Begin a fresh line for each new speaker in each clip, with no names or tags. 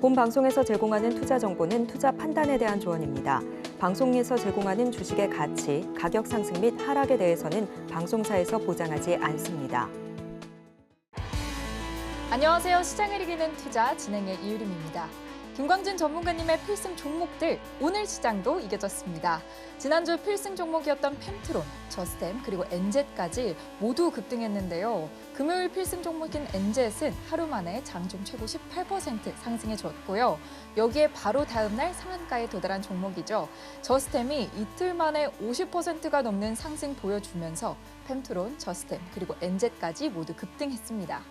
본 방송에서 제공하는 투자 정보는 투자 판단에 대한 조언입니다. 방송에서 제공하는 주식의 가치, 가격 상승 및 하락에 대해서는 방송사에서 보장하지 않습니다.
안녕하세요. 시장을 이기는 투자 진행의 이유림입니다. 김광진 전문가님의 필승 종목들, 오늘 시장도 이겨졌습니다. 지난주 필승 종목이었던 펜트론, 저스템, 그리고 엔젯까지 모두 급등했는데요. 금요일 필승 종목인 엔젯은 하루 만에 장중 최고 18% 상승해줬고요. 여기에 바로 다음 날 상한가에 도달한 종목이죠. 저스템이 이틀 만에 50%가 넘는 상승 보여주면서 펜트론, 저스템, 그리고 엔젯까지 모두 급등했습니다.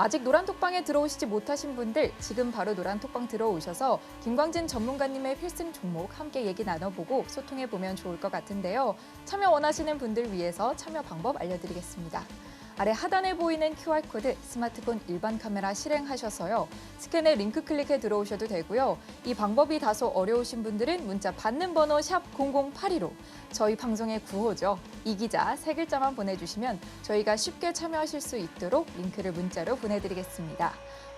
아직 노란톡방에 들어오시지 못하신 분들 지금 바로 노란톡방 들어오셔서 김광진 전문가님의 필승 종목 함께 얘기 나눠보고 소통해보면 좋을 것 같은데요. 참여 원하시는 분들 위해서 참여 방법 알려드리겠습니다. 아래 하단에 보이는 QR코드 스마트폰 일반 카메라 실행하셔서요. 스캔에 링크 클릭해 들어오셔도 되고요. 이 방법이 다소 어려우신 분들은 문자 받는 번호 샵 0082로 저희 방송의 구호죠. 이기자 세 글자만 보내주시면 저희가 쉽게 참여하실 수 있도록 링크를 문자로 보내드리겠습니다.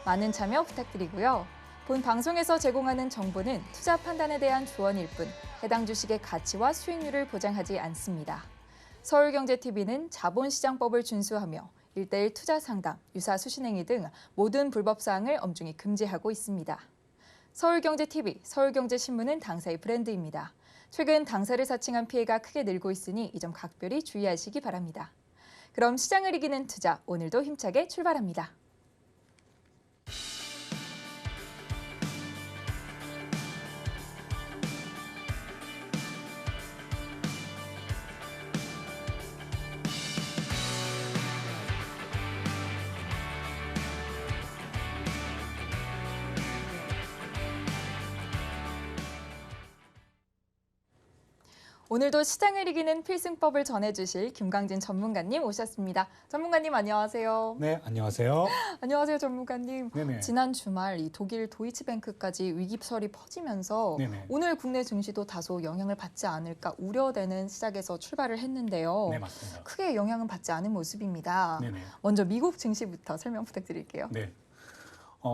많은 참여 부탁드리고요. 본 방송에서 제공하는 정보는 투자 판단에 대한 조언일 뿐 해당 주식의 가치와 수익률을 보장하지 않습니다. 서울경제TV는 자본시장법을 준수하며 1:1 투자 상담, 유사 수신행위 등 모든 불법 사항을 엄중히 금지하고 있습니다. 서울경제TV, 서울경제신문은 당사의 브랜드입니다. 최근 당사를 사칭한 피해가 크게 늘고 있으니 이 점 각별히 주의하시기 바랍니다. 그럼 시장을 이기는 투자, 오늘도 힘차게 출발합니다. 오늘도 시장을 이기는 필승법을 전해주실 김광진 전문가님 오셨습니다. 전문가님 안녕하세요.
네, 안녕하세요.
안녕하세요, 전문가님.
네네.
지난 주말 이 독일 도이치뱅크까지 위기설이 퍼지면서
네네.
오늘 국내 증시도 다소 영향을 받지 않을까 우려되는 시작에서 출발을 했는데요.
네, 맞습니다.
크게 영향은 받지 않은 모습입니다.
네네.
먼저 미국 증시부터 설명 부탁드릴게요.
네.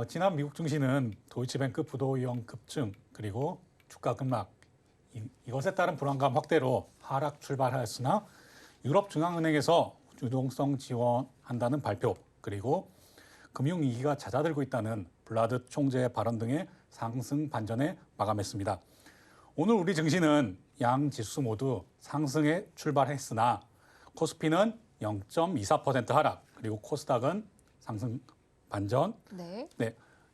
지난 미국 증시는 도이치뱅크 부도위험 급증 그리고 주가 급락 이것에 따른 불안감 확대로 하락 출발하였으나 유럽 중앙은행에서 유동성 지원한다는 발표 그리고 금융위기가 잦아들고 있다는 블라드 총재의 발언 등의 상승 반전에 마감했습니다. 오늘 우리 증시는 양 지수 모두 상승에 출발했으나 코스피는 0.24% 하락 그리고 코스닥은 상승 반전 네,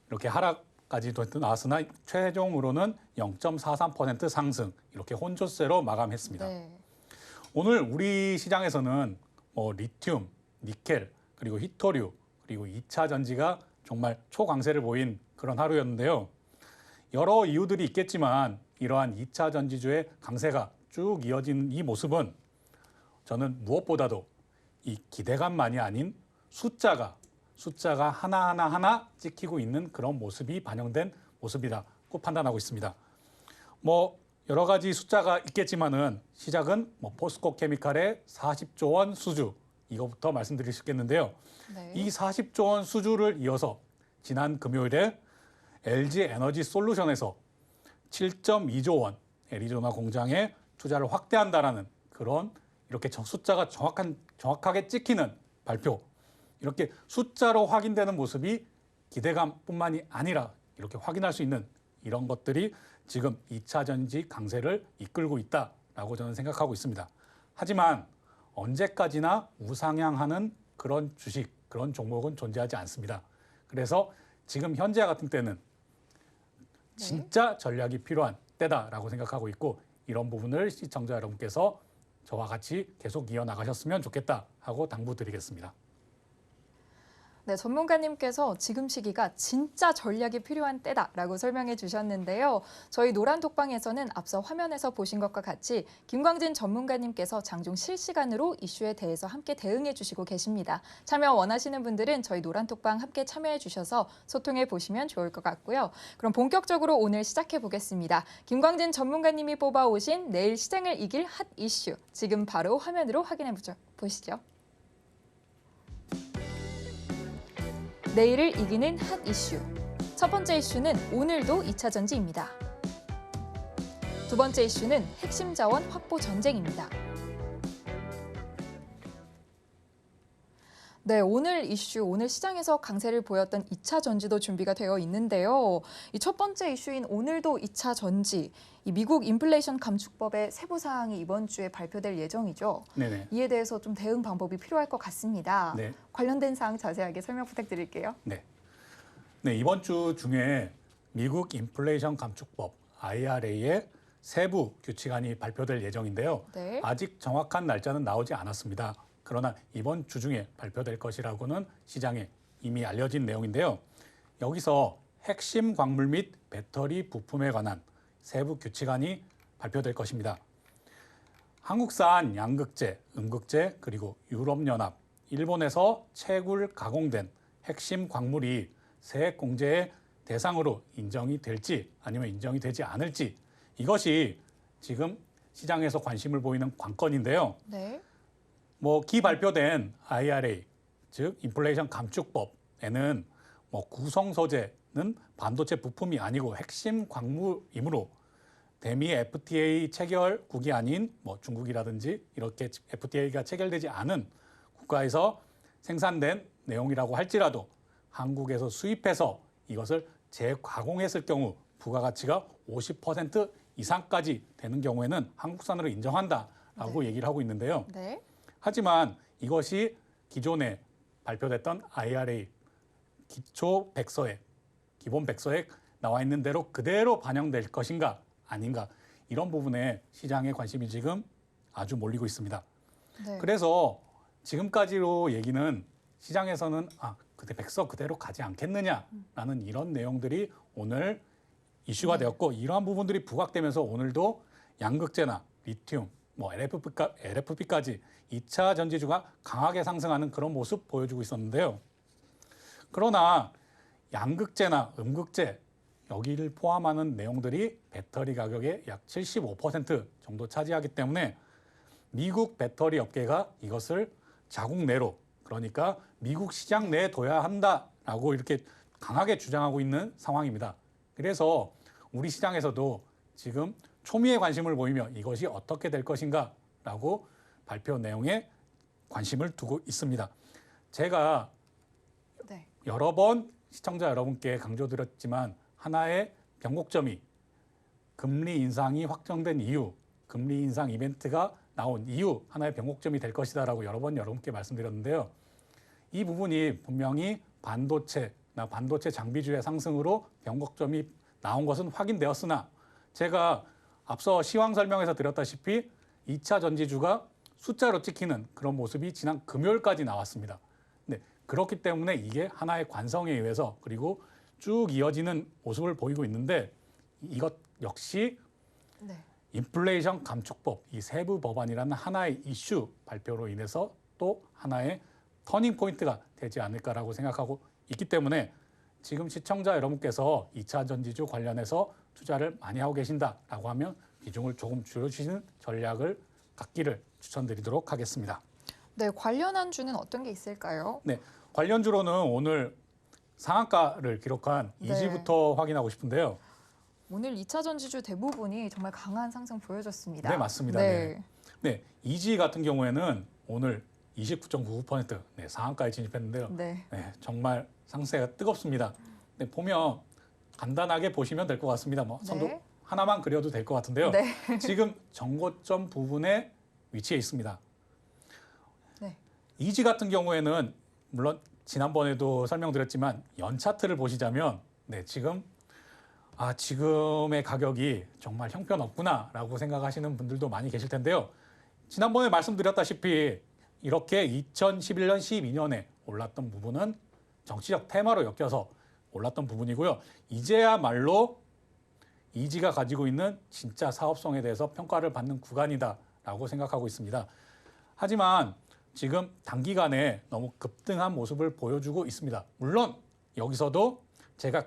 이렇게 하락까지도 나왔으나 최종으로는 0.43% 상승 이렇게 혼조세로 마감했습니다. 네. 오늘 우리 시장에서는 리튬, 니켈, 그리고 히토류, 그리고 2차 전지가 정말 초강세를 보인 그런 하루였는데요. 여러 이유들이 있겠지만 이러한 2차 전지주의 강세가 쭉 이어진 이 모습은 저는 무엇보다도 이 기대감만이 아닌 숫자가 하나하나 찍히고 있는 그런 모습이 반영된 모습이라고 판단하고 있습니다. 여러 가지 숫자가 있겠지만은 시작은 포스코 케미칼의 40조 원 수주 이거부터 말씀드릴 수 있겠는데요. 네. 이 40조 원 수주를 이어서 지난 금요일에 LG 에너지 솔루션에서 7.2조 원 애리조나 공장에 투자를 확대한다라는 그런 이렇게 숫자가 정확하게 찍히는 발표. 이렇게 숫자로 확인되는 모습이 기대감뿐만이 아니라 이렇게 확인할 수 있는 이런 것들이 지금 2차 전지 강세를 이끌고 있다라고 저는 생각하고 있습니다. 하지만 언제까지나 우상향하는 그런 주식, 그런 종목은 존재하지 않습니다. 그래서 지금 현재 같은 때는 진짜 전략이 필요한 때다라고 생각하고 있고 이런 부분을 시청자 여러분께서 저와 같이 계속 이어나가셨으면 좋겠다 하고 당부드리겠습니다.
네, 전문가님께서 지금 시기가 진짜 전략이 필요한 때다라고 설명해 주셨는데요. 저희 노란톡방에서는 앞서 화면에서 보신 것과 같이 김광진 전문가님께서 장중 실시간으로 이슈에 대해서 함께 대응해 주시고 계십니다. 참여 원하시는 분들은 저희 노란톡방 함께 참여해 주셔서 소통해 보시면 좋을 것 같고요. 그럼 본격적으로 오늘 시작해 보겠습니다. 김광진 전문가님이 뽑아오신 내일 시장을 이길 핫 이슈, 지금 바로 화면으로 확인해 보시죠. 내일을 이기는 핫 이슈. 첫 번째 이슈는 오늘도 2차 전지입니다. 두 번째 이슈는 핵심 자원 확보 전쟁입니다. 네, 오늘 이슈, 오늘 시장에서 강세를 보였던 2차 전지도 준비가 되어 있는데요. 이 첫 번째 이슈인 오늘도 2차 전지, 이 미국 인플레이션 감축법의 세부 사항이 이번 주에 발표될 예정이죠.
네네.
이에 대해서 좀 대응 방법이 필요할 것 같습니다.
네.
관련된 사항 자세하게 설명 부탁드릴게요.
네. 네, 이번 주 중에 미국 인플레이션 감축법 IRA의 세부 규칙안이 발표될 예정인데요.
네.
아직 정확한 날짜는 나오지 않았습니다. 그러나 이번 주 중에 발표될 것이라고는 시장에 이미 알려진 내용인데요. 여기서 핵심 광물 및 배터리 부품에 관한 세부 규칙안이 발표될 것입니다. 한국산 양극재, 음극재, 그리고 유럽연합, 일본에서 채굴 가공된 핵심 광물이 세액 공제의 대상으로 인정이 될지 아니면 인정이 되지 않을지, 이것이 지금 시장에서 관심을 보이는 관건인데요.
네.
기발표된 IRA, 즉 인플레이션 감축법에는 구성 소재는 반도체 부품이 아니고 핵심 광물이므로 대미 FTA 체결국이 아닌 중국이라든지 이렇게 FTA가 체결되지 않은 국가에서 생산된 내용이라고 할지라도 한국에서 수입해서 이것을 재가공했을 경우 부가가치가 50% 이상까지 되는 경우에는 한국산으로 인정한다라고 얘기를 하고 있는데요.
네.
하지만 이것이 기존에 발표됐던 IRA 기초 백서에, 기본 백서에 나와 있는 대로 그대로 반영될 것인가 아닌가, 이런 부분에 시장의 관심이 지금 아주 몰리고 있습니다.
네.
그래서 지금까지로 얘기는 시장에서는 그때 백서 그대로 가지 않겠느냐라는 이런 내용들이 오늘 이슈가 되었고, 이러한 부분들이 부각되면서 오늘도 양극재나 리튬, LFP까지 2차 전지주가 강하게 상승하는 그런 모습 보여주고 있었는데요. 그러나 양극재나 음극재, 여기를 포함하는 내용들이 배터리 가격의 약 75% 정도 차지하기 때문에 미국 배터리 업계가 이것을 자국 내로, 그러니까 미국 시장 내에 둬야 한다라고 이렇게 강하게 주장하고 있는 상황입니다. 그래서 우리 시장에서도 지금 초미의 관심을 보이며 이것이 어떻게 될 것인가라고 발표 내용에 관심을 두고 있습니다. 제가
네.
여러 번 시청자 여러분께 강조드렸지만 하나의 변곡점이 금리 인상이 확정된 이유, 금리 인상 이벤트가 나온 이유, 하나의 변곡점이 될 것이다라고 여러 번 여러분께 말씀드렸는데요. 이 부분이 분명히 반도체나 반도체 장비주의 상승으로 변곡점이 나온 것은 확인되었으나, 제가 앞서 시황 설명에서 드렸다시피 2차 전지주가 숫자로 찍히는 그런 모습이 지난 금요일까지 나왔습니다. 네, 그렇기 때문에 이게 하나의 관성에 의해서 그리고 쭉 이어지는 모습을 보이고 있는데, 이것 역시
네.
인플레이션 감축법, 이 세부 법안이라는 하나의 이슈 발표로 인해서 또 하나의 터닝 포인트가 되지 않을까라고 생각하고 있기 때문에 지금 시청자 여러분께서 2차 전지주 관련해서 투자를 많이 하고 계신다라고 하면 비중을 조금 줄여주시는 전략을 갖기를 추천드리도록 하겠습니다.
네, 관련한 주는 어떤 게 있을까요?
네, 관련주로는 오늘 상한가를 기록한
네.
이지부터 확인하고 싶은데요.
오늘 2차 전지주 대부분이 정말 강한 상승 보여줬습니다.
네, 맞습니다.
네.
네, 이지 같은 경우에는 오늘 29.99% 상한가에 진입했는데요.
네.
네, 정말 상세가 뜨겁습니다. 네, 보면 간단하게 보시면 될 것 같습니다. 선도
네.
하나만 그려도 될 것 같은데요.
네.
지금 정고점 부분에 위치해 있습니다.
네.
이지 같은 경우에는 물론 지난번에도 설명드렸지만 연차트를 보시자면 지금의 가격이 정말 형편없구나라고 생각하시는 분들도 많이 계실 텐데요. 지난번에 말씀드렸다시피 이렇게 2011년, 12년에 올랐던 부분은 정치적 테마로 엮여서 올랐던 부분이고요. 이제야말로 이지가 가지고 있는 진짜 사업성에 대해서 평가를 받는 구간이다라고 생각하고 있습니다. 하지만 지금 단기간에 너무 급등한 모습을 보여주고 있습니다. 물론 여기서도 제가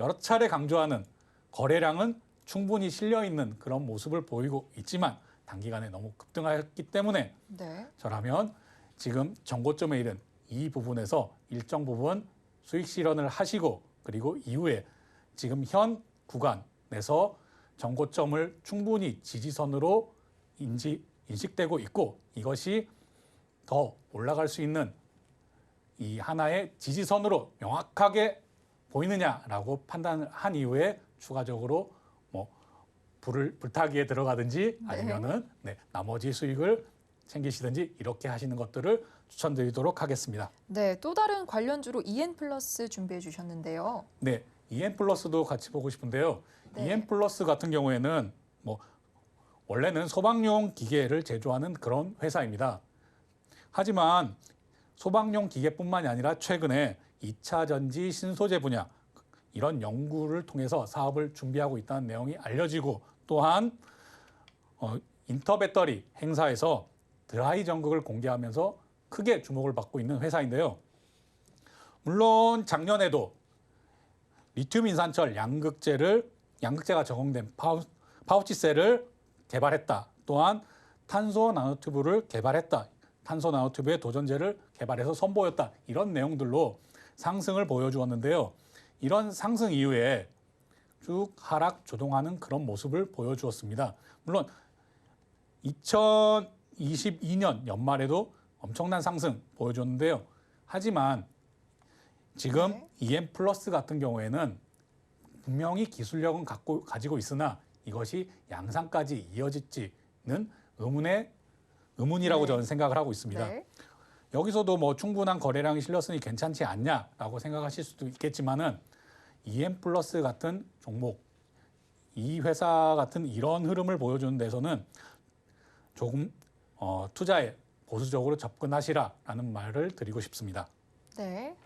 여러 차례 강조하는 거래량은 충분히 실려있는 그런 모습을 보이고 있지만 단기간에 너무 급등했기 때문에
네.
저라면 지금 정고점에 이른 이 부분에서 일정 부분 수익 실현을 하시고 그리고 이후에 지금 현 구간에서 정고점을 충분히 지지선으로 인식되고 있고 이것이 더 올라갈 수 있는 이 하나의 지지선으로 명확하게 보이느냐라고 판단을 한 이후에 추가적으로 뭐 불타기에 들어가든지 아니면은 나머지 수익을 챙기시든지 이렇게 하시는 것들을 추천드리도록 하겠습니다.
네, 또 다른 관련주로 EN 플러스 준비해 주셨는데요.
네, EN 플러스도 같이 보고 싶은데요.
네.
EN 플러스 같은 경우에는 원래는 소방용 기계를 제조하는 그런 회사입니다. 하지만 소방용 기계뿐만이 아니라 최근에 2차 전지 신소재 분야 이런 연구를 통해서 사업을 준비하고 있다는 내용이 알려지고 또한 인터배터리 행사에서 드라이 전극을 공개하면서 크게 주목을 받고 있는 회사인데요. 물론 작년에도 리튬 인산철 양극재가 적용된 파우치셀을 개발했다. 또한 탄소 나노튜브를 개발했다. 탄소 나노튜브의 도전제를 개발해서 선보였다. 이런 내용들로 상승을 보여주었는데요. 이런 상승 이후에 쭉 하락 조정하는 그런 모습을 보여주었습니다. 물론 2022년 연말에도 엄청난 상승 보여줬는데요. 하지만 지금 EN 플러스 같은 경우에는 분명히 기술력은 가지고 있으나 이것이 양상까지 이어질지는 의문이라고 저는 생각을 하고 있습니다.
네.
여기서도 충분한 거래량이 실렸으니 괜찮지 않냐라고 생각하실 수도 있겠지만은 EN 플러스 같은 종목, 이 회사 같은 이런 흐름을 보여주는 데서는 조금 투자에 보수적으로 접근하시라라는 말을 드리고 싶습니다.
네.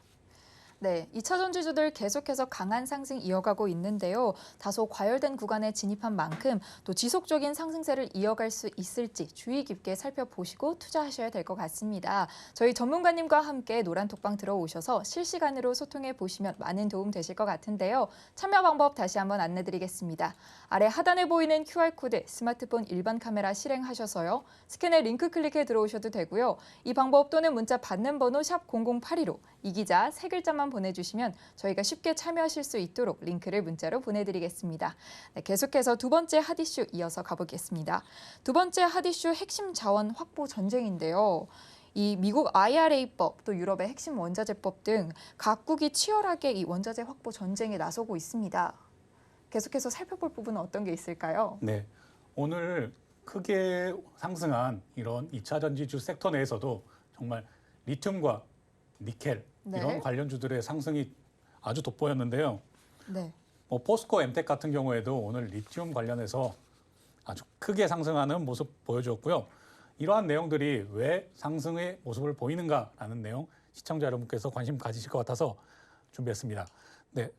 네, 2차 전지주들 계속해서 강한 상승 이어가고 있는데요. 다소 과열된 구간에 진입한 만큼 또 지속적인 상승세를 이어갈 수 있을지 주의 깊게 살펴보시고 투자하셔야 될 것 같습니다. 저희 전문가님과 함께 노란톡방 들어오셔서 실시간으로 소통해 보시면 많은 도움 되실 것 같은데요. 참여 방법 다시 한번 안내드리겠습니다. 아래 하단에 보이는 QR코드 스마트폰 일반 카메라 실행하셔서요. 스캔에 링크 클릭해 들어오셔도 되고요. 이 방법 또는 문자 받는 번호 샵 0082로 이 기자 3글자만 보내주시면 저희가 쉽게 참여하실 수 있도록 링크를 문자로 보내드리겠습니다. 네, 계속해서 두 번째 핫 이슈 이어서 가보겠습니다. 두 번째 핫 이슈 핵심 자원 확보 전쟁인데요. 이 미국 IRA법, 또 유럽의 핵심 원자재법 등 각국이 치열하게 이 원자재 확보 전쟁에 나서고 있습니다. 계속해서 살펴볼 부분은 어떤 게 있을까요?
네, 오늘 크게 상승한 이런 2차 전지주 섹터 내에서도 정말 리튬과 니켈 이런 관련주들의 상승이 아주 돋보였는데요.
네.
포스코 엠텍 같은 경우에도 오늘 리튬 관련해서 아주 크게 상승하는 모습 보여주었고요. 이러한 내용들이 왜 상승의 모습을 보이는가라는 내용 시청자 여러분께서 관심 가지실 것 같아서 준비했습니다. 네,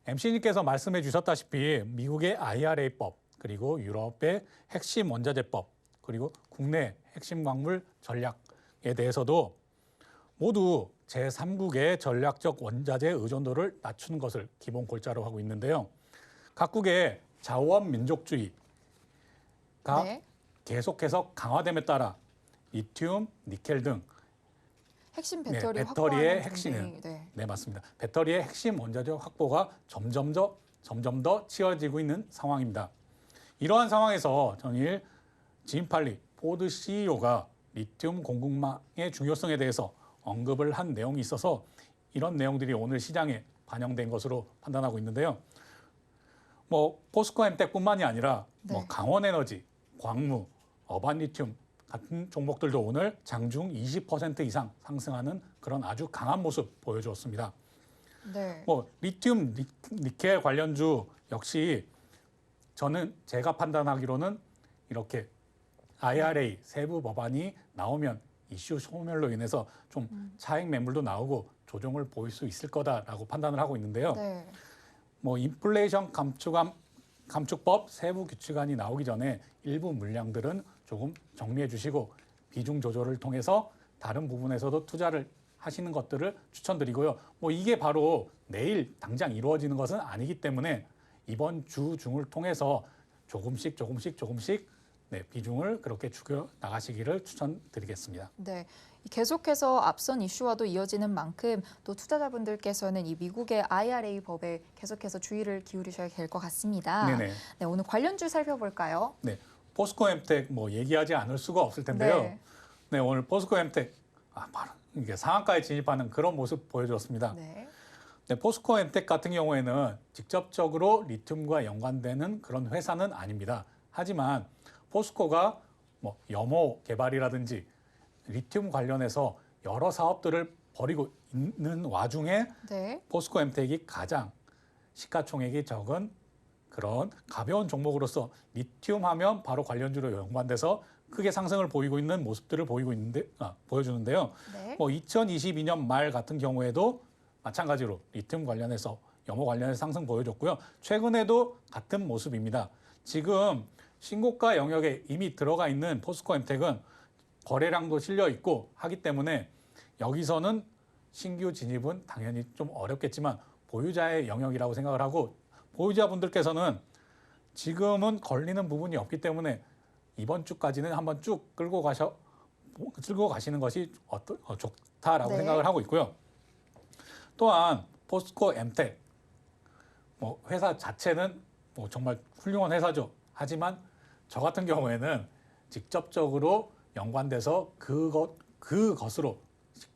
MC님께서 말씀해 주셨다시피 미국의 IRA법 그리고 유럽의 핵심 원자재법 그리고 국내 핵심 광물 전략에 대해서도 모두 제3국의 전략적 원자재 의존도를 낮추는 것을 기본 골자로 하고 있는데요. 각국의 자원 민족주의가 계속해서 강화됨에 따라 리튬, 니켈 등
핵심 배터리
배터리의 핵심은 맞습니다. 배터리의 핵심 원자재 확보가 점점 더 치열해지고 있는 상황입니다. 이러한 상황에서 전일 짐 팔리 포드 CEO가 리튬 공급망의 중요성에 대해서 언급을 한 내용이 있어서 이런 내용들이 오늘 시장에 반영된 것으로 판단하고 있는데요. 포스코 엠텍뿐만이 아니라 강원에너지, 광무, 어반리튬 같은 종목들도 오늘 장중 20% 이상 상승하는 그런 아주 강한 모습 보여주었습니다.
네.
리튬, 니켈 관련주 역시 제가 판단하기로는 이렇게 IRA 세부 법안이 나오면 이슈 소멸로 인해서 좀 차익 매물도 나오고 조정을 보일 수 있을 거다라고 판단을 하고 있는데요.
네.
인플레이션 감축법 세부 규칙안이 나오기 전에 일부 물량들은 조금 정리해 주시고 비중 조절을 통해서 다른 부분에서도 투자를 하시는 것들을 추천드리고요. 이게 바로 내일 당장 이루어지는 것은 아니기 때문에 이번 주 중을 통해서 조금씩 네, 비중을 그렇게 죽여 나가시기를 추천드리겠습니다.
네. 계속해서 앞선 이슈와도 이어지는 만큼 또 투자자분들께서는 이 미국의 IRA 법에 계속해서 주의를 기울이셔야 될 것 같습니다.
네네.
네, 오늘 관련주 살펴볼까요?
네, 포스코엠텍 뭐 얘기하지 않을 수가 없을 텐데요.
네.
네, 오늘 포스코엠텍 바로 이게 상한가에 진입하는 그런 모습 보여줬습니다.
네.
네, 포스코엠텍 같은 경우에는 직접적으로 리튬과 연관되는 그런 회사는 아닙니다. 하지만 포스코가 뭐 염호 개발이라든지 리튬 관련해서 여러 사업들을 벌이고 있는 와중에
네.
포스코엠텍이 가장 시가총액이 적은 그런 가벼운 종목으로서 리튬 하면 바로 관련주로 연관돼서 크게 상승을 보이고 있는 모습들을 보여주는데요.
네.
뭐 2022년 말 같은 경우에도 마찬가지로 리튬 관련해서 염호 관련해서 상승 보여줬고요. 최근에도 같은 모습입니다. 지금 신고가 영역에 이미 들어가 있는 포스코엠텍은 거래량도 실려 있고 하기 때문에 여기서는 신규 진입은 당연히 좀 어렵겠지만 보유자의 영역이라고 생각을 하고 보유자분들께서는 지금은 걸리는 부분이 없기 때문에 이번 주까지는 한번 쭉 끌고 가시는 것이 좋다라고
네.
생각을 하고 있고요. 또한 포스코엠텍 뭐 회사 자체는 뭐 정말 훌륭한 회사죠. 하지만 저 같은 경우에는 직접적으로 연관돼서 그것으로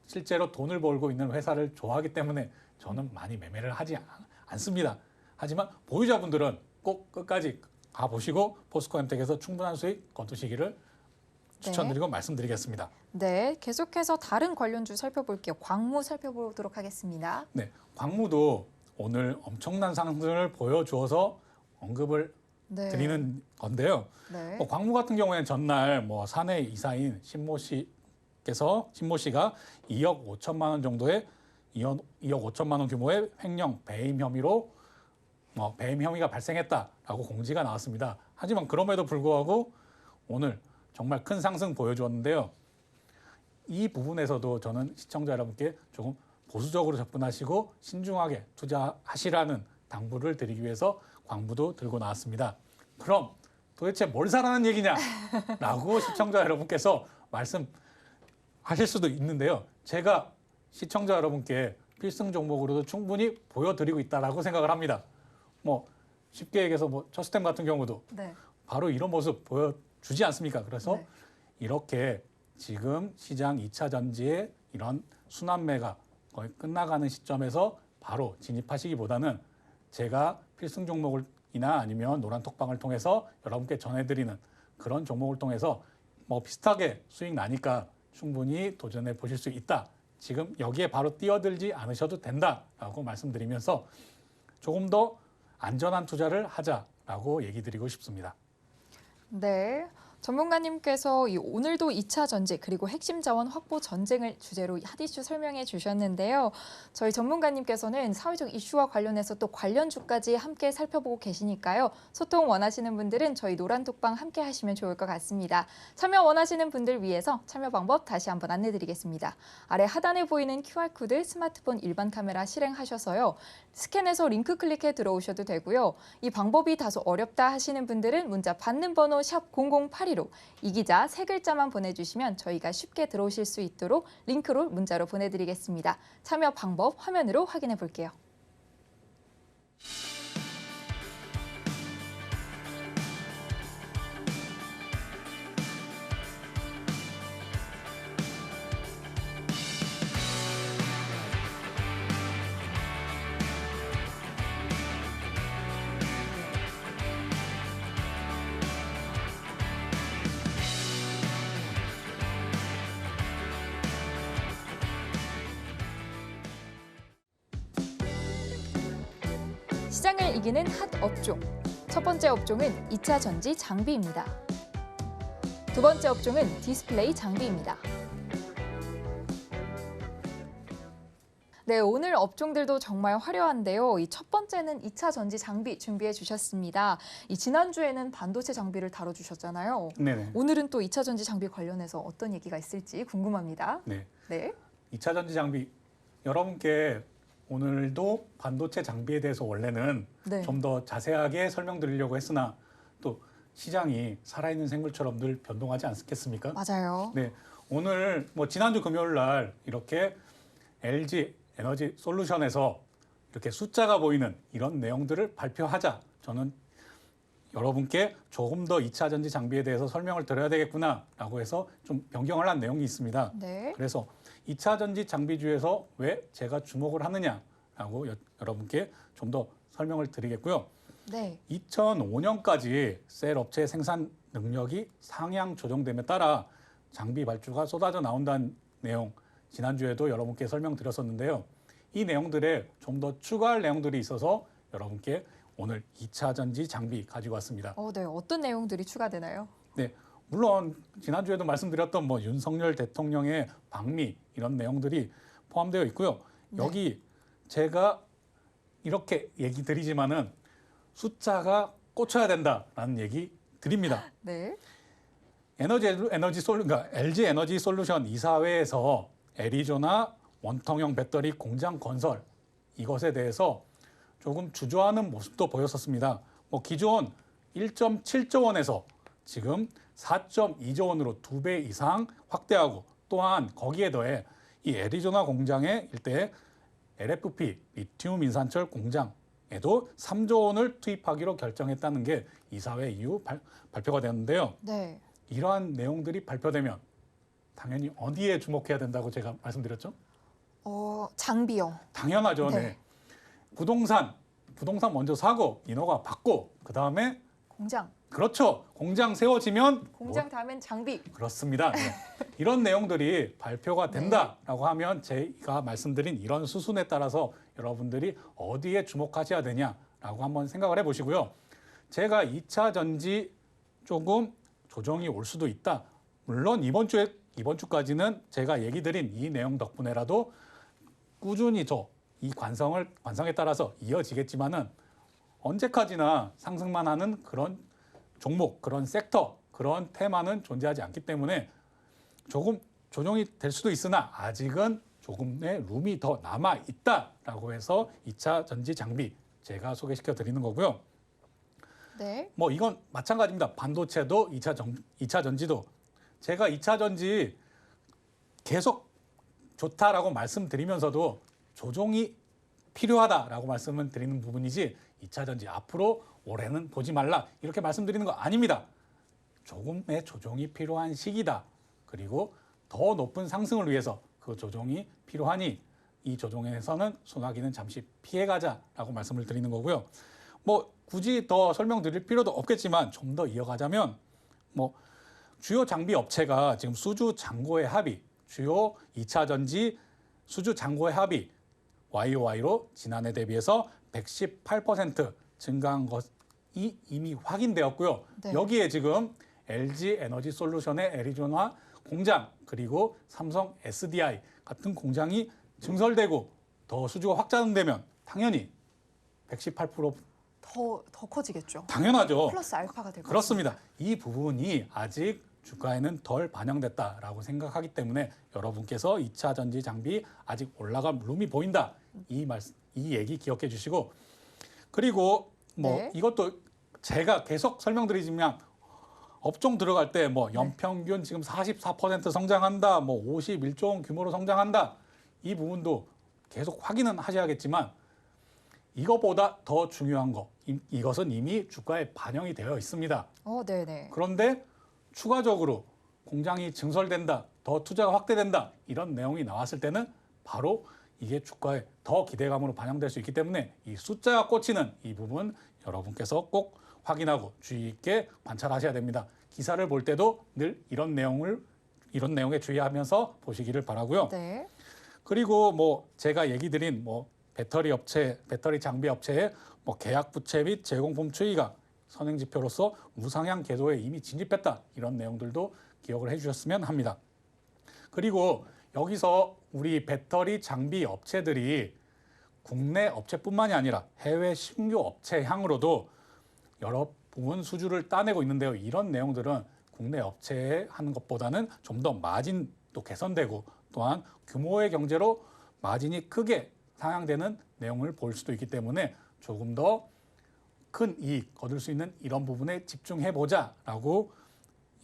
실제로 돈을 벌고 있는 회사를 좋아하기 때문에 저는 많이 매매를 하지 않습니다. 하지만 보유자분들은 꼭 끝까지 가보시고 포스코엠텍에서 충분한 수익 거두시기를 추천드리고 말씀드리겠습니다.
네, 계속해서 다른 관련주 살펴볼게요. 광무 살펴보도록 하겠습니다.
네, 광무도 오늘 엄청난 상승을 보여주어서 언급을
네.
드리는 건데요.
네.
광무 같은 경우에는 전날 뭐 사내 이사인 신모 씨가 2억 5천만 원 정도의 2억 5천만 원 규모의 횡령 배임 혐의로 배임 혐의가 발생했다라고 공지가 나왔습니다. 하지만 그럼에도 불구하고 오늘 정말 큰 상승 보여주었는데요. 이 부분에서도 저는 시청자 여러분께 조금 보수적으로 접근하시고 신중하게 투자하시라는 당부를 드리기 위해서 광무도 들고 나왔습니다. 그럼 도대체 뭘 사라는 얘기냐라고 시청자 여러분께서 말씀하실 수도 있는데요. 제가 시청자 여러분께 필승 종목으로도 충분히 보여드리고 있다라고 생각을 합니다. 뭐 쉽게 얘기해서 뭐 저스템 같은 경우도
네.
바로 이런 모습 보여주지 않습니까? 그래서
네.
이렇게 지금 시장 2차 전지의 이런 순환매가 거의 끝나가는 시점에서 바로 진입하시기보다는 제가 필승 종목이나 아니면 노란 톡방을 통해서 여러분께 전해드리는 그런 종목을 통해서 뭐 비슷하게 수익 나니까 충분히 도전해 보실 수 있다. 지금 여기에 바로 뛰어들지 않으셔도 된다라고 말씀드리면서 조금 더 안전한 투자를 하자라고 얘기 드리고 싶습니다.
네. 전문가님께서 오늘도 2차 전지 그리고 핵심 자원 확보 전쟁을 주제로 핫 이슈 설명해 주셨는데요. 저희 전문가님께서는 사회적 이슈와 관련해서 또 관련주까지 함께 살펴보고 계시니까요. 소통 원하시는 분들은 저희 노란톡방 함께 하시면 좋을 것 같습니다. 참여 원하시는 분들 위해서 참여 방법 다시 한번 안내드리겠습니다. 아래 하단에 보이는 QR코드 스마트폰 일반 카메라 실행하셔서요. 스캔해서 링크 클릭해 들어오셔도 되고요. 이 방법이 다소 어렵다 하시는 분들은 문자 받는 번호 샵 0082로 이 기자 세 글자만 보내주시면 저희가 쉽게 들어오실 수 있도록 링크로 문자로 보내드리겠습니다. 참여 방법 화면으로 확인해 볼게요. 시장을 이기는 핫 업종. 첫 번째 업종은 2차 전지 장비입니다. 두 번째 업종은 디스플레이 장비입니다. 네, 오늘 업종들도 정말 화려한데요. 이 첫 번째는 2차 전지 장비 준비해 주셨습니다. 이 지난주에는 반도체 장비를 다뤄주셨잖아요.
네네.
오늘은 또 2차 전지 장비 관련해서 어떤 얘기가 있을지 궁금합니다.
네.
네.
2차 전지 장비 여러분께 오늘도 반도체 장비에 대해서 원래는
네.
좀 더 자세하게 설명드리려고 했으나 또 시장이 살아있는 생물처럼 늘 변동하지 않겠습니까?
맞아요.
네, 오늘 뭐 지난주 금요일 날 이렇게 LG 에너지 솔루션에서 이렇게 숫자가 보이는 이런 내용들을 발표하자 저는 여러분께 조금 더 2차 전지 장비에 대해서 설명을 드려야 되겠구나라고 해서 좀 변경을 한 내용이 있습니다.
네.
그래서 2차 전지 장비주에서 왜 제가 주목을 하느냐라고 여러분께 좀 더 설명을 드리겠고요.
네.
2005년까지 셀 업체의 생산 능력이 상향 조정됨에 따라 장비 발주가 쏟아져 나온다는 내용 지난주에도 여러분께 설명드렸었는데요. 이 내용들에 좀 더 추가할 내용들이 있어서 여러분께 오늘 2차 전지 장비 가지고 왔습니다.
네. 어떤 내용들이 추가되나요?
네, 물론 지난주에도 말씀드렸던 뭐 윤석열 대통령의 방미 이런 내용들이 포함되어 있고요.
네.
여기 제가 이렇게 얘기 드리지만은 숫자가 꽂혀야 된다라는 얘기 드립니다.
네.
그러니까 LG 에너지 솔루션 이사회에서 애리조나 원통형 배터리 공장 건설 이것에 대해서 조금 주저하는 모습도 보였었습니다. 뭐 기존 1.7조 원에서 지금 4.2조 원으로 2배 이상 확대하고 또한 거기에 더해 이 애리조나 공장의 일대 LFP 리튬 인산철 공장에도 3조 원을 투입하기로 결정했다는 게 이사회 이후 발표가 되었는데요.
네.
이러한 내용들이 발표되면 당연히 어디에 주목해야 된다고 제가 말씀드렸죠?
장비요.
당연하죠.
네.
네. 부동산 먼저 사고 인허가 받고 그다음에
공장.
그렇죠. 공장 세워지면
공장 다음엔 장비.
그렇습니다. 네. 이런 내용들이 발표가 된다라고 하면 제가 말씀드린 이런 수순에 따라서 여러분들이 어디에 주목하셔야 되냐라고 한번 생각을 해보시고요. 제가 2차 전지 조금 조정이 올 수도 있다. 물론 이번 주까지는 제가 얘기 드린 이 내용 덕분에라도 꾸준히 이 관성에 따라서 이어지겠지만은 언제까지나 상승만 하는 그런 종목, 그런 섹터, 그런 테마는 존재하지 않기 때문에 조금 조정이 될 수도 있으나 아직은 조금의 룸이 더 남아 있다라고 해서 2차 전지 장비 제가 소개시켜 드리는 거고요.
네.
뭐 이건 마찬가지입니다. 반도체도 2차 전지도 제가 2차 전지 계속 좋다라고 말씀드리면서도 조정이 필요하다라고 말씀을 드리는 부분이지 2차 전지 앞으로 올해는 보지 말라 이렇게 말씀드리는 거 아닙니다. 조금의 조정이 필요한 시기다. 그리고 더 높은 상승을 위해서 그 조정이 필요하니 이 조정에서는 소나기는 잠시 피해가자라고 말씀을 드리는 거고요. 뭐 굳이 더 설명드릴 필요도 없겠지만 좀 더 이어가자면 뭐 주요 장비 업체가 지금 수주 잔고의 합의, 주요 2차 전지 수주 잔고의 합의 YOY로 지난해 대비해서 118% 증가한 것이 이미 확인되었고요.
네.
여기에 지금 LG 에너지 솔루션의 애리조나 공장 그리고 삼성 SDI 같은 공장이 증설되고 더 수주가 확장되면 당연히 118%
더 커지겠죠.
당연하죠.
플러스 알파가 될 것 같습니다.
그렇습니다. 이 부분이 아직 주가에는 덜 반영됐다라고 생각하기 때문에 여러분께서 2차 전지 장비 아직 올라갈 룸이 보인다. 이 얘기 기억해 주시고 그리고 뭐
네.
이것도 제가 계속 설명드리지만 업종 들어갈 때 뭐 연평균 지금 44% 성장한다. 뭐 51조 원 규모로 성장한다. 이 부분도 계속 확인은 하셔야겠지만 이것보다 더 중요한 거 이것은 이미 주가에 반영이 되어 있습니다.
네네.
그런데 추가적으로 공장이 증설된다, 더 투자가 확대된다 이런 내용이 나왔을 때는 바로 이게 주가에 더 기대감으로 반영될 수 있기 때문에 이 숫자가 꽂히는 이 부분 여러분께서 꼭 확인하고 주의 있게 관찰하셔야 됩니다. 기사를 볼 때도 늘 이런 내용에 주의하면서 보시기를 바라고요.
네.
그리고 뭐 제가 얘기 드린 뭐 배터리 장비 업체의 뭐 계약 부채 및 제공품 추이가 선행 지표로서 우상향 궤도에 이미 진입했다. 이런 내용들도 기억을 해주셨으면 합니다. 그리고 여기서 우리 배터리 장비 업체들이 국내 업체뿐만이 아니라 해외 신규 업체 향으로도 여러 부분 수주를 따내고 있는데요. 이런 내용들은 국내 업체에 하는 것보다는 좀 더 마진도 개선되고 또한 규모의 경제로 마진이 크게 상향되는 내용을 볼 수도 있기 때문에 조금 더 큰 이익 얻을 수 있는 이런 부분에 집중해보자라고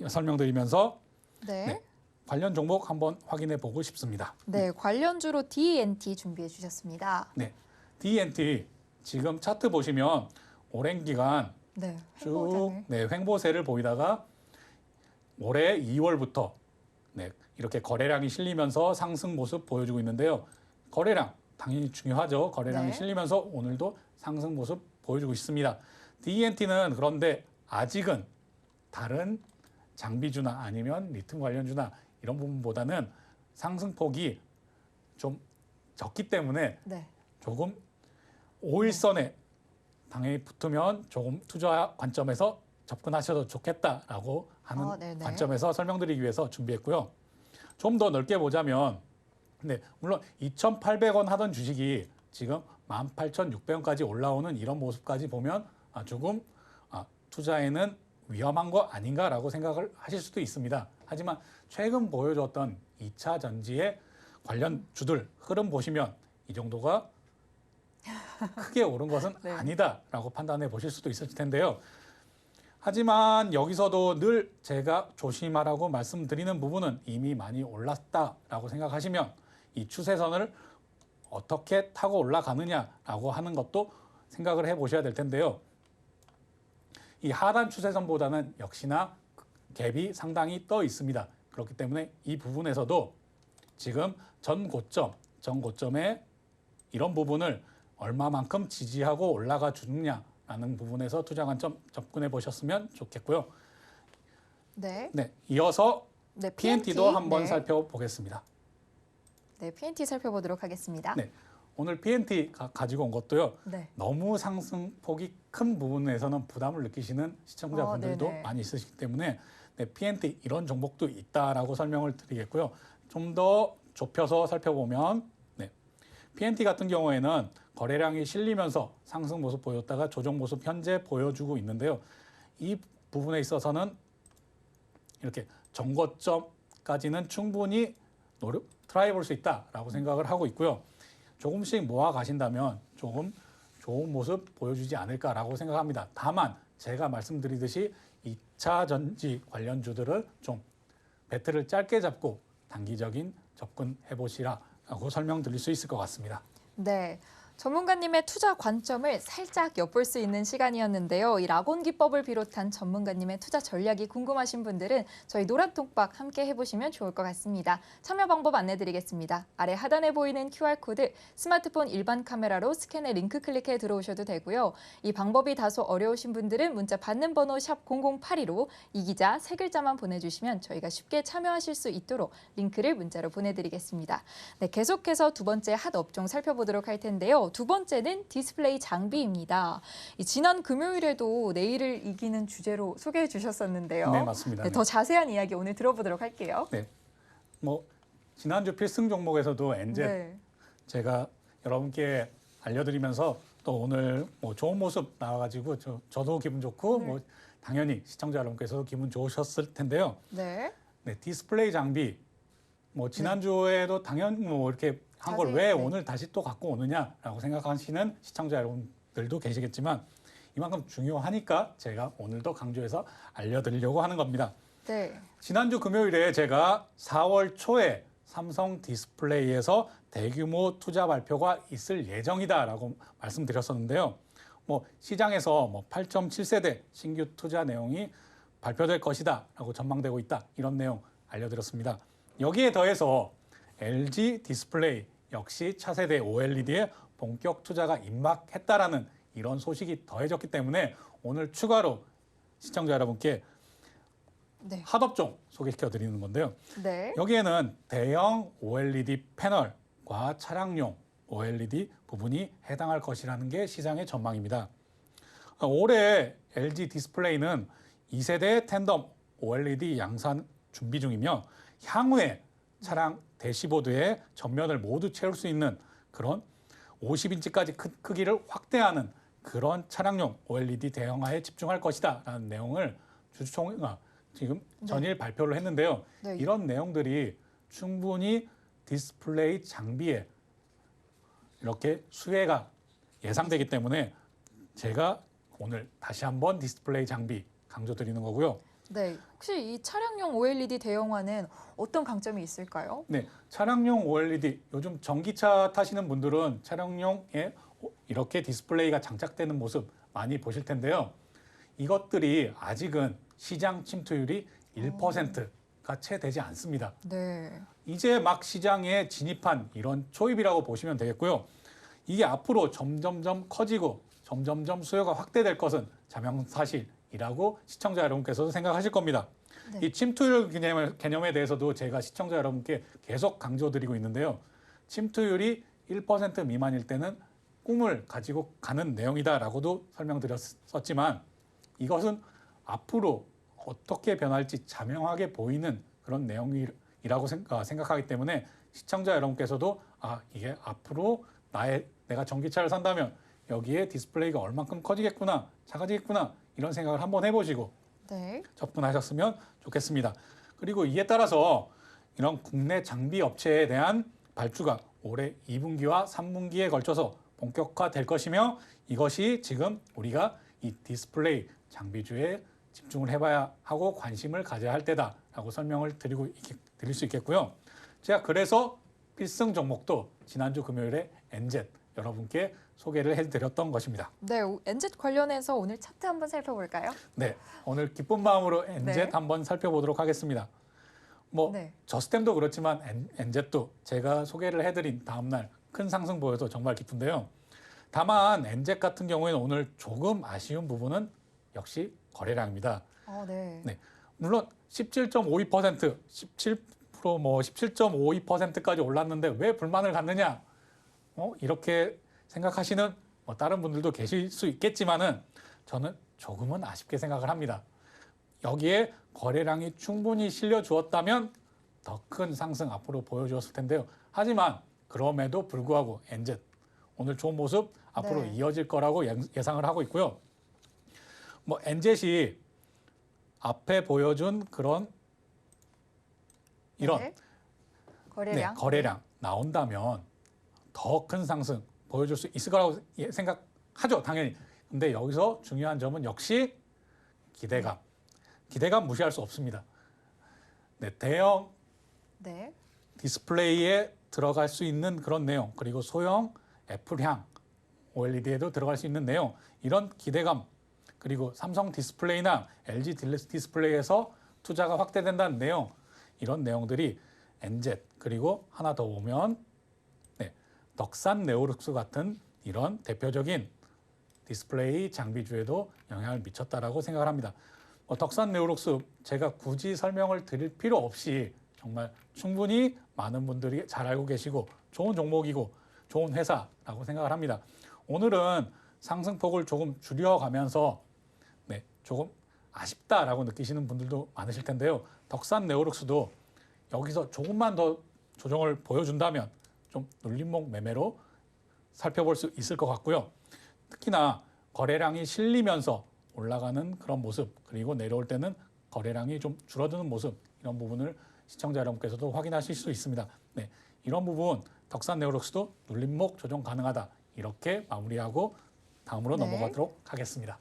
설명드리면서
네.
네. 관련 종목 한번 확인해 보고 싶습니다.
네, 관련주로 DNT 준비해 주셨습니다.
네, DNT 지금 차트 보시면 오랜 기간
네,
쭉 횡보세를 보이다가 올해 2월부터 이렇게 거래량이 실리면서 상승 모습 보여주고 있는데요. 거래량 당연히 중요하죠. 거래량이
네.
실리면서 오늘도 상승 모습 보여주고 있습니다. DNT는 그런데 아직은 다른 장비주나 아니면 리튬 관련주나 이런 부분보다는 상승폭이 좀 적기 때문에
네.
조금 5일선에 당연히 붙으면 조금 투자 관점에서 접근하셔도 좋겠다라고 하는 관점에서 설명드리기 위해서 준비했고요. 좀 더 넓게 보자면 물론 2,800원 하던 주식이 지금 18,600원까지 올라오는 이런 모습까지 보면 조금 투자에는 위험한 거 아닌가라고 생각을 하실 수도 있습니다. 하지만 최근 보여줬던 2차 전지의 관련 주들 흐름 보시면 이 정도가 크게 오른 것은
네.
아니다라고 판단해 보실 수도 있을 텐데요. 하지만 여기서도 늘 제가 조심하라고 말씀드리는 부분은 이미 많이 올랐다라고 생각하시면 이 추세선을 어떻게 타고 올라가느냐라고 하는 것도 생각을 해보셔야 될 텐데요. 이 하단 추세선보다는 역시나 갭이 상당히 떠 있습니다. 그렇기 때문에 이 부분에서도 지금 전 고점에 이런 부분을 얼마만큼 지지하고 올라가 주느냐라는 부분에서 투자 관점 접근해 보셨으면 좋겠고요.
네.
이어서
네,
PNT도 한번
네.
살펴보겠습니다.
네, PNT 살펴보도록 하겠습니다.
네, 오늘 PNT 가지고 온 것도요.
네.
너무 상승폭이 큰 부분에서는 부담을 느끼시는 시청자분들도
네네.
많이 있으시기 때문에 PNT 이런 종목도 있다라고 설명을 드리겠고요. 좀 더 좁혀서 살펴보면 PNT 같은 경우에는 거래량이 실리면서 상승 모습 보였다가 조정 모습 현재 보여주고 있는데요. 이 부분에 있어서는 이렇게 정고점까지는 충분히 트라이 볼 수 있다라고 생각을 하고 있고요. 조금씩 모아 가신다면 조금 좋은 모습 보여주지 않을까라고 생각합니다. 다만 제가 말씀드리듯이 2차 전지 관련주들을 좀 배틀을 짧게 잡고 단기적인 접근해 보시라고 설명드릴 수 있을 것 같습니다.
네. 전문가님의 투자 관점을 살짝 엿볼 수 있는 시간이었는데요. 이 락온 기법을 비롯한 전문가님의 투자 전략이 궁금하신 분들은 저희 노란톡박 함께 해보시면 좋을 것 같습니다. 참여 방법 안내드리겠습니다. 아래 하단에 보이는 QR코드, 스마트폰 일반 카메라로 스캔해 링크 클릭해 들어오셔도 되고요. 이 방법이 다소 어려우신 분들은 문자 받는 번호 샵 0082로 이 기자 세 글자만 보내주시면 저희가 쉽게 참여하실 수 있도록 링크를 문자로 보내드리겠습니다. 네, 계속해서 두 번째 핫 업종 살펴보도록 할 텐데요. 두 번째는 디스플레이 장비입니다. 지난 금요일에도 내일을 이기는 주제로 소개해 주셨었는데요.
네, 맞습니다.
네, 더 자세한 이야기 오늘 들어보도록 할게요.
네, 지난주 필승 종목에서도 엔젤 제가 여러분께 알려드리면서 또 오늘 좋은 모습 나와가지고 저도 기분 좋고 당연히 시청자 여러분께서도 기분 좋으셨을 텐데요.
네.
디스플레이 장비 지난주에도 당연히 이렇게 한 걸 왜 오늘 다시 또 갖고 오느냐라고 생각하시는 시청자 여러분들도 계시겠지만 이만큼 중요하니까 제가 오늘도 강조해서 알려드리려고 하는 겁니다.
네.
지난주 금요일에 제가 4월 초에 삼성 디스플레이에서 대규모 투자 발표가 있을 예정이다라고 말씀드렸었는데요. 시장에서 8.7세대 신규 투자 내용이 발표될 것이다라고 전망되고 있다. 이런 내용 알려드렸습니다. 여기에 더해서 LG 디스플레이 역시 차세대 OLED에 본격 투자가 임박했다라는 이런 소식이 더해졌기 때문에 오늘 추가로 시청자 여러분께 핫업종 소개시켜 드리는 건데요. 여기에는 대형 OLED 패널과 차량용 OLED 부분이 해당할 것이라는 게 시장의 전망입니다. 올해 LG 디스플레이는 2세대 텐덤 OLED 양산 준비 중이며 향후에 차량 대시보드의 전면을 모두 채울 수 있는 그런 50인치까지 크기를 확대하는 그런 차량용 OLED 대형화에 집중할 것이다 라는 내용을 주주총회가 지금 전일 발표를 했는데요. 이런 내용들이 충분히 디스플레이 장비에 이렇게 수혜가 예상되기 때문에 제가 오늘 다시 한번 디스플레이 장비 강조드리는 거고요.
네, 혹시 이 차량용 OLED 대형화는 어떤 강점이 있을까요?
네, 차량용 OLED, 요즘 전기차 타시는 분들은 차량용에 이렇게 디스플레이가 장착되는 모습 많이 보실 텐데요. 이것들이 아직은 시장 침투율이 1%가 채 되지 않습니다.
네.
이제 막 시장에 진입한 이런 초입이라고 보시면 되겠고요. 이게 앞으로 점점점 커지고 점점점 수요가 확대될 것은 자명사실이라고 시청자 여러분께서도 생각하실 겁니다.
네.
이 침투율 개념에 대해서도 제가 시청자 여러분께 계속 강조드리고 있는데요. 침투율이 1% 미만일 때는 꿈을 가지고 가는 내용이다라고도 설명드렸었지만 이것은 앞으로 어떻게 변할지 자명하게 보이는 그런 내용이라고 생각하기 때문에 시청자 여러분께서도 이게 앞으로 내가 전기차를 산다면 여기에 디스플레이가 얼만큼 커지겠구나, 작아지겠구나 이런 생각을 한번 해보시고
네.
접근하셨으면 좋겠습니다. 그리고 이에 따라서 이런 국내 장비 업체에 대한 발주가 올해 2분기와 3분기에 걸쳐서 본격화될 것이며 이것이 지금 우리가 이 디스플레이 장비주에 집중을 해봐야 하고 관심을 가져야 할 때다라고 설명을 드릴 수 있겠고요. 제가 그래서 필승 종목도 지난주 금요일에 엔젯 여러분께 소개를 해드렸던 것입니다.
네, 엔젯 관련해서 오늘 차트 한번 살펴볼까요?
네, 오늘 기쁜 마음으로 엔젯
네.
한번 살펴보도록 하겠습니다.
네.
저스템도 그렇지만 엔젯도 제가 소개를 해드린 다음날 큰 상승 보여서 정말 기쁜데요. 다만 엔젯 같은 경우에는 오늘 조금 아쉬운 부분은 역시 거래량입니다.
네.
네, 물론 17.52%, 17.52%까지 올랐는데 왜 불만을 갖느냐? 이렇게 생각하시는 다른 분들도 계실 수 있겠지만은 저는 조금은 아쉽게 생각을 합니다. 여기에 거래량이 충분히 실려 주었다면 더 큰 상승 앞으로 보여주었을 텐데요. 하지만 그럼에도 불구하고 엔젯 오늘 좋은 모습 앞으로
네.
이어질 거라고 예상을 하고 있고요. 엔젯이 앞에 보여준 그런 이런
네. 거래량.
거래량 나온다면 더 큰 상승 보여줄 수 있을 거라고 생각하죠, 당연히. 근데 여기서 중요한 점은 역시 기대감. 기대감 무시할 수 없습니다. 네, 대형
네.
디스플레이에 들어갈 수 있는 그런 내용, 그리고 소형 애플향 OLED에도 들어갈 수 있는 내용, 이런 기대감, 그리고 삼성 디스플레이나 LG 디스플레이에서 투자가 확대된다는 내용, 이런 내용들이 엔젯, 그리고 하나 더 보면 덕산 네오룩스 같은 이런 대표적인 디스플레이 장비주에도 영향을 미쳤다라고 생각을 합니다. 덕산 네오룩스 제가 굳이 설명을 드릴 필요 없이 정말 충분히 많은 분들이 잘 알고 계시고 좋은 종목이고 좋은 회사라고 생각을 합니다. 오늘은 상승폭을 조금 줄여가면서 조금 아쉽다라고 느끼시는 분들도 많으실 텐데요. 덕산 네오룩스도 여기서 조금만 더 조정을 보여준다면 좀 눌림목 매매로 살펴볼 수 있을 것 같고요. 특히나 거래량이 실리면서 올라가는 그런 모습, 그리고 내려올 때는 거래량이 좀 줄어드는 모습, 이런 부분을 시청자 여러분께서도 확인하실 수 있습니다. 네, 이런 부분 덕산 네오룩스도 눌림목 조정 가능하다, 이렇게 마무리하고 다음으로
네.
넘어가도록 하겠습니다.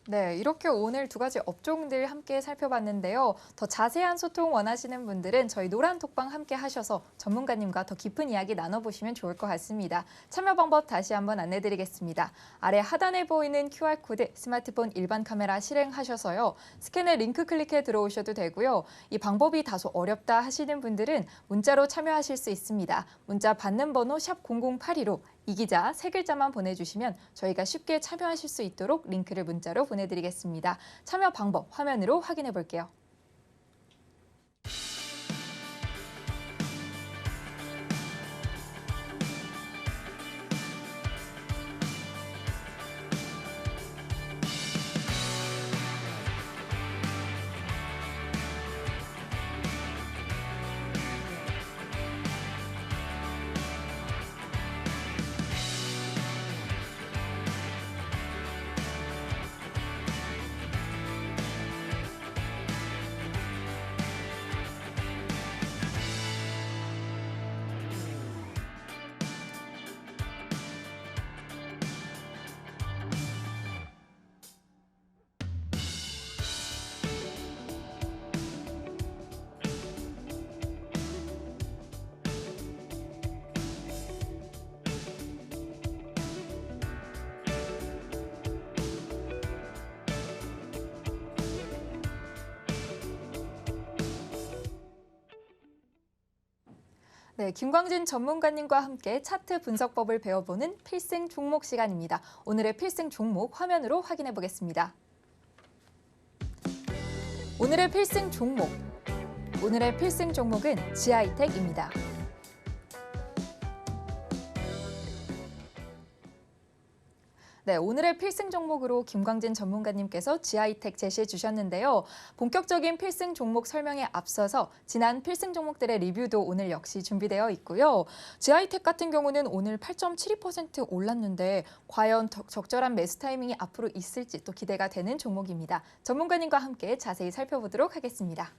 네, 이렇게 오늘 두 가지 업종들 함께 살펴봤는데요. 더 자세한 소통 원하시는 분들은 저희 노란 톡방 함께 하셔서 전문가님과 더 깊은 이야기 나눠보시면 좋을 것 같습니다. 참여 방법 다시 한번 안내드리겠습니다. 아래 하단에 보이는 QR코드 스마트폰 일반 카메라 실행하셔서요. 스캔의 링크 클릭해 들어오셔도 되고요. 이 방법이 다소 어렵다 하시는 분들은 문자로 참여하실 수 있습니다. 문자 받는 번호 샵 0082로 이 기자 세 글자만 보내주시면 저희가 쉽게 참여하실 수 있도록 링크를 문자로 보내드리겠습니다. 참여 방법 화면으로 확인해 볼게요. 네, 김광진 전문가님과 함께 차트 분석법을 배워보는 필승 종목 시간입니다. 오늘의 필승 종목 화면으로 확인해 보겠습니다. 오늘의 필승 종목은 지하이텍입니다. 네, 오늘의 필승 종목으로 김광진 전문가님께서 지하이텍 제시해 주셨는데요. 본격적인 필승 종목 설명에 앞서서 지난 필승 종목들의 리뷰도 오늘 역시 준비되어 있고요. 지하이텍 같은 경우는 오늘 8.72% 올랐는데 과연 적절한 매수 타이밍이 앞으로 있을지 또 기대가 되는 종목입니다. 전문가님과 함께 자세히 살펴보도록 하겠습니다.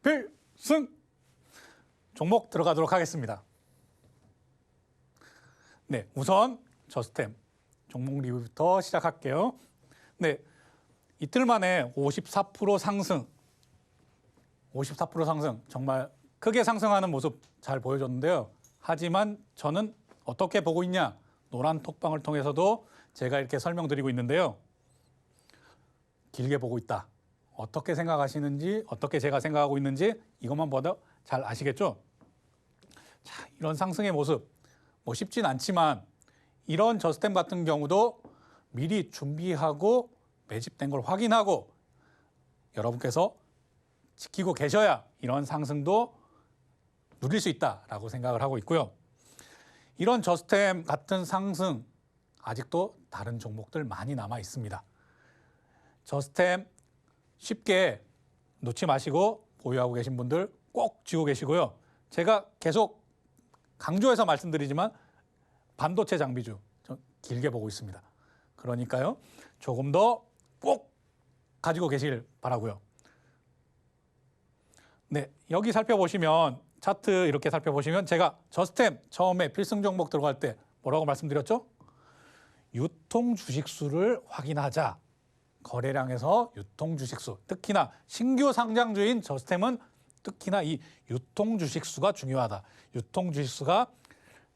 필승 종목 들어가도록 하겠습니다. 네, 우선 저스템 종목 리뷰부터 시작할게요. 네, 이틀 만에 54% 상승, 54% 상승, 정말 크게 상승하는 모습 잘 보여줬는데요. 하지만 저는 어떻게 보고 있냐? 노란 톡방을 통해서도 제가 이렇게 설명드리고 있는데요. 길게 보고 있다. 어떻게 생각하시는지, 어떻게 제가 생각하고 있는지 이것만 봐도 잘 아시겠죠? 자, 이런 상승의 모습, 뭐 쉽진 않지만 이런 저스템 같은 경우도 미리 준비하고 매집된 걸 확인하고 여러분께서 지키고 계셔야 이런 상승도 누릴 수 있다라고 생각을 하고 있고요. 이런 저스템 같은 상승 아직도 다른 종목들 많이 남아 있습니다. 저스템 쉽게 놓지 마시고 보유하고 계신 분들 꼭 쥐고 계시고요. 제가 계속 강조해서 말씀드리지만 반도체 장비주 좀 길게 보고 있습니다. 그러니까요. 조금 더 꼭 가지고 계시길 바라고요. 네, 여기 살펴보시면 차트 이렇게 살펴보시면 제가 저스템 처음에 필승 종목 들어갈 때 뭐라고 말씀드렸죠? 유통 주식수를 확인하자. 거래량에서 유통 주식수, 특히나 신규 상장주인 저스템은 특히나 이 유통 주식수가 중요하다. 유통 주식수가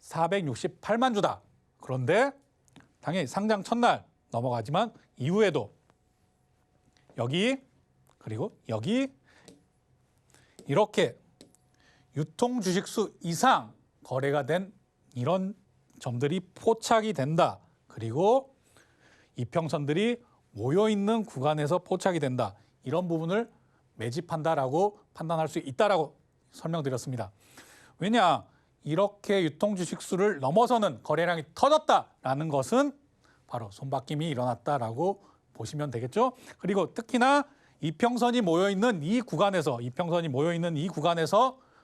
468만 주다. 그런데 당연히 상장 첫날 넘어가지만 이후에도 여기 그리고 여기 이렇게 유통 주식수 이상 거래가 된 이런 점들이 포착이 된다. 그리고 이평선들이 모여있는 구간에서 포착이 된다. 이런 부분을 매집한다라고 판단할 수 있다라고 설명드렸습니다. 왜냐? 이렇게 유통 주식수를 넘어서는 거래량이 터졌다라는 것은 바로 손바뀜이 일어났다라고 보시면 되겠죠. 그리고 특히나 이평선이 모여있는 이 구간에서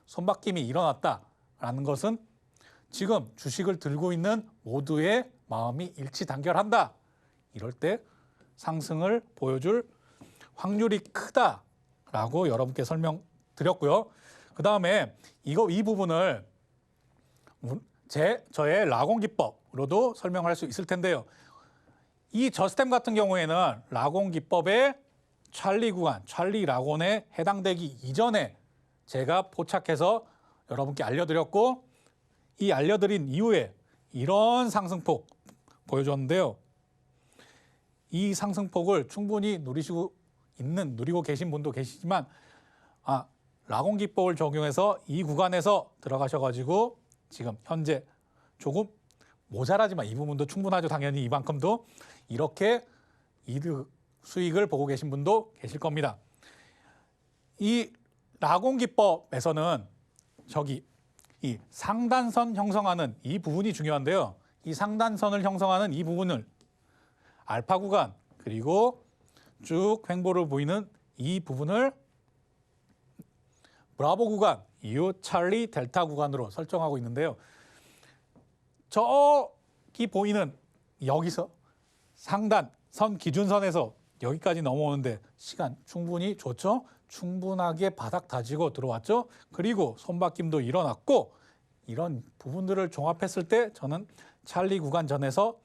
손바뀜이 일어났다라는 것은 지금 주식을 들고 있는 모두의 마음이 일치 단결한다. 이럴 때 상승을 보여줄 확률이 크다라고 여러분께 설명드렸고요. 그 다음에 이 부분을 저의 라곤 기법으로도 설명할 수 있을 텐데요. 이 저스템 같은 경우에는 라곤 기법의 찰리 구간, 찰리 라곤에 해당되기 이전에 제가 포착해서 여러분께 알려드렸고 이 알려드린 이후에 이런 상승폭 보여줬는데요. 이 상승폭을 충분히 누리고 계신 분도 계시지만 라곤 기법을 적용해서 이 구간에서 들어가셔가지고 지금 현재 조금 모자라지만 이 부분도 충분하죠. 당연히 이만큼도 이렇게 이득 수익을 보고 계신 분도 계실 겁니다. 이 라곤 기법에서는 이 상단선 형성하는 이 부분이 중요한데요. 이 상단선을 형성하는 이 부분을 알파 구간 그리고 쭉 횡보를 보이는 이 부분을 브라보 구간, 이후 찰리 델타 구간으로 설정하고 있는데요. 저기 보이는 여기서 상단선 기준선에서 여기까지 넘어오는데 시간 충분히 좋죠? 충분하게 바닥 다지고 들어왔죠? 그리고 손바뀜도 일어났고 이런 부분들을 종합했을 때 저는 찰리 구간 전에서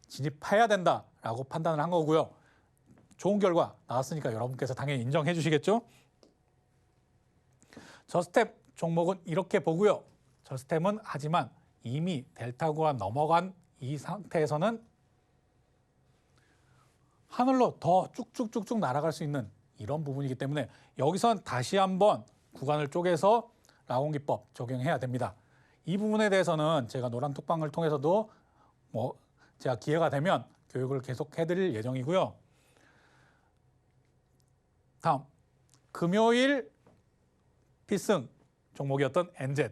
진입해야 된다라고 판단을 한 거고요. 좋은 결과 나왔으니까 여러분께서 당연히 인정해 주시겠죠? 저스템 종목은 이렇게 보고요. 저스템은 하지만 이미 델타 구간 넘어간 이 상태에서는 하늘로 더 쭉쭉쭉쭉 날아갈 수 있는 이런 부분이기 때문에 여기선 다시 한번 구간을 쪼개서 라온기법 적용해야 됩니다. 이 부분에 대해서는 제가 노란톡방을 통해서도 제가 기회가 되면 교육을 계속 해드릴 예정이고요. 다음, 금요일 필승 종목이었던 NZ.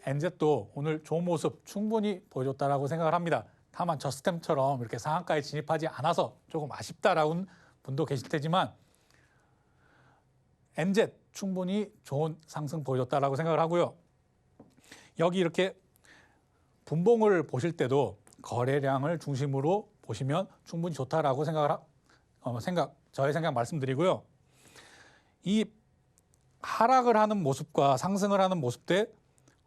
NZ도 오늘 좋은 모습 충분히 보여줬다라고 생각을 합니다. 다만 저스템처럼 이렇게 상한가에 진입하지 않아서 조금 아쉽다라는 분도 계실 테지만 NZ 충분히 좋은 상승 보여줬다라고 생각을 하고요. 여기 이렇게 분봉을 보실 때도 거래량을 중심으로 보시면 충분히 좋다라고 저의 생각 말씀드리고요. 이 하락을 하는 모습과 상승을 하는 모습 때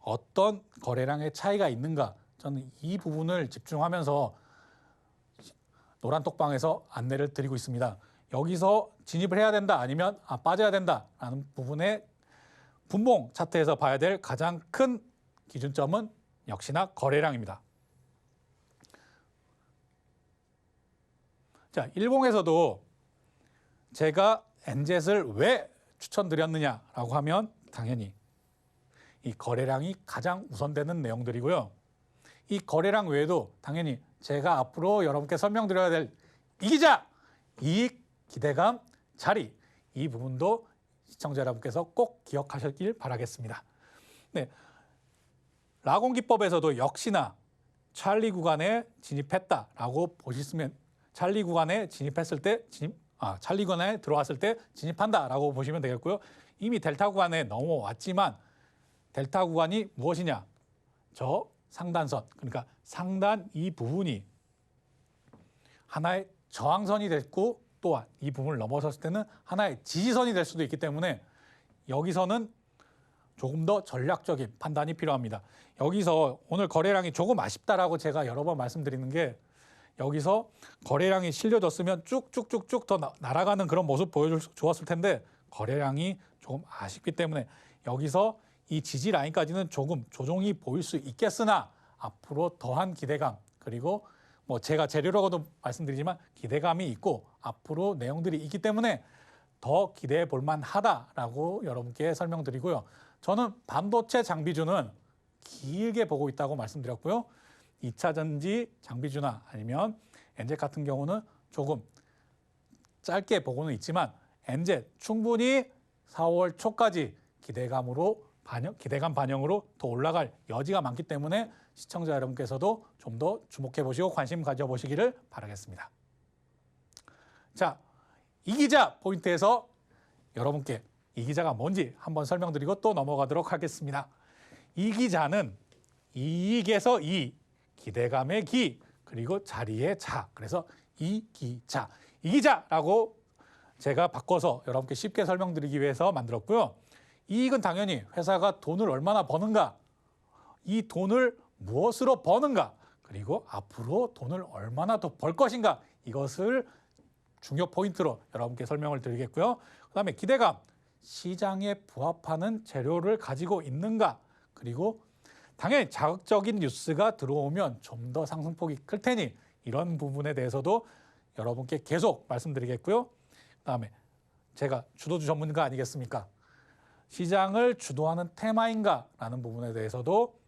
어떤 거래량의 차이가 있는가, 저는 이 부분을 집중하면서 노란톡방에서 안내를 드리고 있습니다. 여기서 진입을 해야 된다 아니면 빠져야 된다라는 부분에 분봉 차트에서 봐야 될 가장 큰 기준점은 역시나 거래량입니다. 자, 일봉에서도 제가 NZ을 왜 추천드렸느냐라고 하면 당연히 이 거래량이 가장 우선되는 내용들이고요. 이 거래량 외에도 당연히 제가 앞으로 여러분께 설명드려야 될 이기자, 이익, 기대감, 자리, 이 부분도 시청자 여러분께서 꼭 기억하셨길 바라겠습니다. 네, 라곤기법에서도 역시나 찰리 구간에 진입했다라고 보시면 찰리 구간에 진입했을 때 찰리 구간에 들어왔을 때 진입한다라고 보시면 되겠고요. 이미 델타 구간에 넘어왔지만 델타 구간이 무엇이냐? 저 상단선, 그러니까 상단 이 부분이 하나의 저항선이 됐고 또한 이 부분을 넘어섰을 때는 하나의 지지선이 될 수도 있기 때문에 여기서는 조금 더 전략적인 판단이 필요합니다. 여기서 오늘 거래량이 조금 아쉽다라고 제가 여러 번 말씀드리는 게 여기서 거래량이 실려졌으면 쭉쭉쭉쭉 더 날아가는 그런 모습 보여줬을 텐데 거래량이 조금 아쉽기 때문에 여기서 이 지지 라인까지는 조금 조정이 보일 수 있겠으나 앞으로 더한 기대감 그리고 제가 재료라고도 말씀드리지만 기대감이 있고 앞으로 내용들이 있기 때문에 더 기대해 볼 만하다라고 여러분께 설명드리고요. 저는 반도체 장비주는 길게 보고 있다고 말씀드렸고요. 2차 전지 장비주나 아니면 NZ 같은 경우는 조금 짧게 보고는 있지만 NZ 충분히 4월 초까지 기대감 반영으로 더 올라갈 여지가 많기 때문에 시청자 여러분께서도 좀 더 주목해 보시고 관심 가져보시기를 바라겠습니다. 자, 이기자 포인트에서 여러분께 이기자가 뭔지 한번 설명드리고 또 넘어가도록 하겠습니다. 이기자는 이익에서 이, 기대감의 기, 그리고 자리의 자. 그래서 이기자. 이기자라고 제가 바꿔서 여러분께 쉽게 설명드리기 위해서 만들었고요. 이익은 당연히 회사가 돈을 얼마나 버는가, 이 돈을 무엇으로 버는가, 그리고 앞으로 돈을 얼마나 더 벌 것인가, 이것을 중요 포인트로 여러분께 설명을 드리겠고요. 그다음에 기대감, 시장에 부합하는 재료를 가지고 있는가, 그리고 당연히 자극적인 뉴스가 들어오면 좀 더 상승폭이 클 테니 이런 부분에 대해서도 여러분께 계속 말씀드리겠고요. 그다음에 제가 주도주 전문가 아니겠습니까? 시장을 주도하는 테마인가라는 부분에 대해서도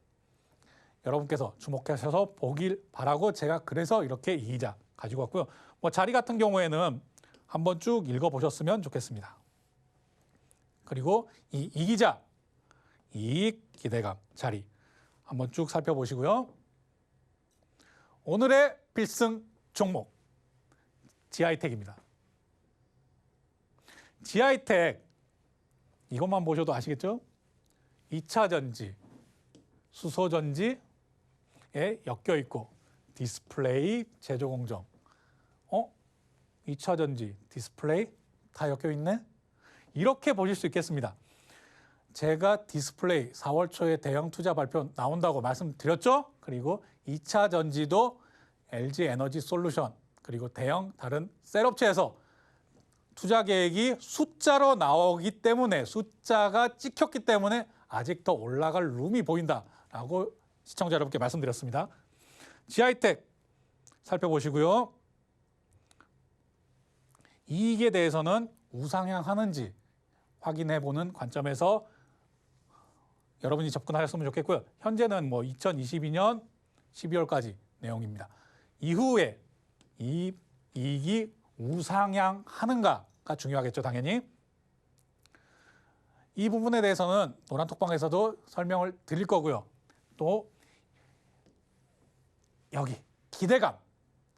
여러분께서 주목하셔서 보길 바라고 제가 그래서 이렇게 이기자 가지고 왔고요. 자리 같은 경우에는 한번 쭉 읽어보셨으면 좋겠습니다. 그리고 이 이기자, 이익, 기대감, 자리 한번 쭉 살펴보시고요. 오늘의 필승 종목 GI텍입니다. GI텍 이것만 보셔도 아시겠죠? 2차 전지, 수소 전지에 엮여 있고 디스플레이, 제조 공정. 2차 전지, 디스플레이 다 엮여 있네? 이렇게 보실 수 있겠습니다. 제가 디스플레이 4월 초에 대형 투자 발표 나온다고 말씀드렸죠? 그리고 2차 전지도 LG 에너지 솔루션 그리고 대형 다른 셀업체에서 투자 계획이 숫자로 나오기 때문에 숫자가 찍혔기 때문에 아직 더 올라갈 룸이 보인다라고 시청자 여러분께 말씀드렸습니다. GI텍 살펴보시고요. 이익에 대해서는 우상향하는지 확인해보는 관점에서 여러분이 접근하셨으면 좋겠고요. 현재는 뭐 2022년 12월까지 내용입니다. 이후에 이 이익이 우상향하는가가 중요하겠죠, 당연히. 이 부분에 대해서는 노란톡방에서도 설명을 드릴 거고요. 또 여기 기대감,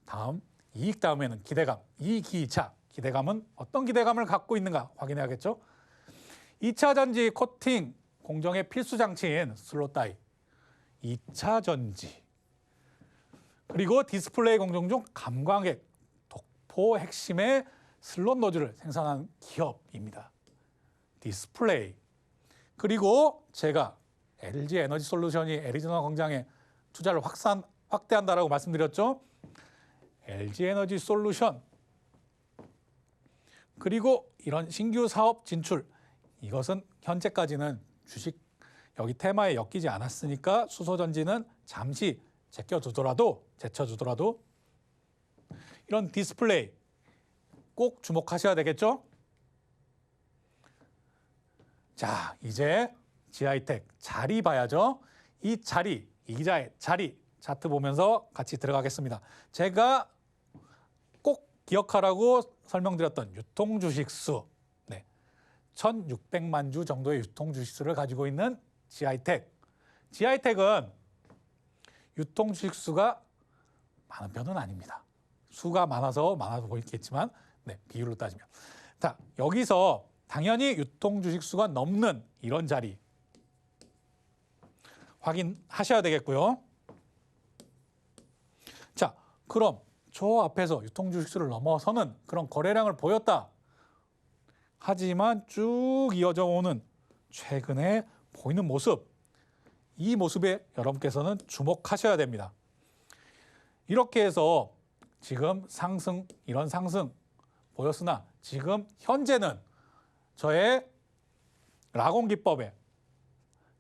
다음 이익 다음에는 기대감, 이익 2차 기대감은 어떤 기대감을 갖고 있는가 확인해야겠죠. 2차 전지 코팅 공정의 필수 장치인 슬롯 다이, 2차 전지, 그리고 디스플레이 공정 중 감광액, 독포 핵심의 슬롯 노즐을 생산하는 기업입니다. 디스플레이. 그리고 제가 LG 에너지 솔루션이 애리조나 공장에 투자를 확대한다라고 말씀드렸죠. LG 에너지 솔루션. 그리고 이런 신규 사업 진출. 이것은 현재까지는 주식 여기 테마에 엮이지 않았으니까 수소전지는 잠시 제쳐두더라도 이런 디스플레이 꼭 주목하셔야 되겠죠. 자, 이제 지하이텍 자리 봐야죠. 이 자리, 이기자의 자리 차트 보면서 같이 들어가겠습니다. 제가 꼭 기억하라고 설명드렸던 유통주식수, 1,600만 주 정도의 유통주식수를 가지고 있는 지하이텍. 지하이텍은 유통주식수가 많은 편은 아닙니다. 수가 많아서 보이겠지만 비율로 따지면. 자, 여기서 당연히 유통주식수가 넘는 이런 자리 확인하셔야 되겠고요. 자, 그럼 저 앞에서 유통주식수를 넘어서는 그런 거래량을 보였다. 하지만 쭉 이어져 오는 최근에 보이는 모습, 이 모습에 여러분께서는 주목하셔야 됩니다. 이렇게 해서 지금 이런 상승 보였으나 지금 현재는 저의 라곤 기법의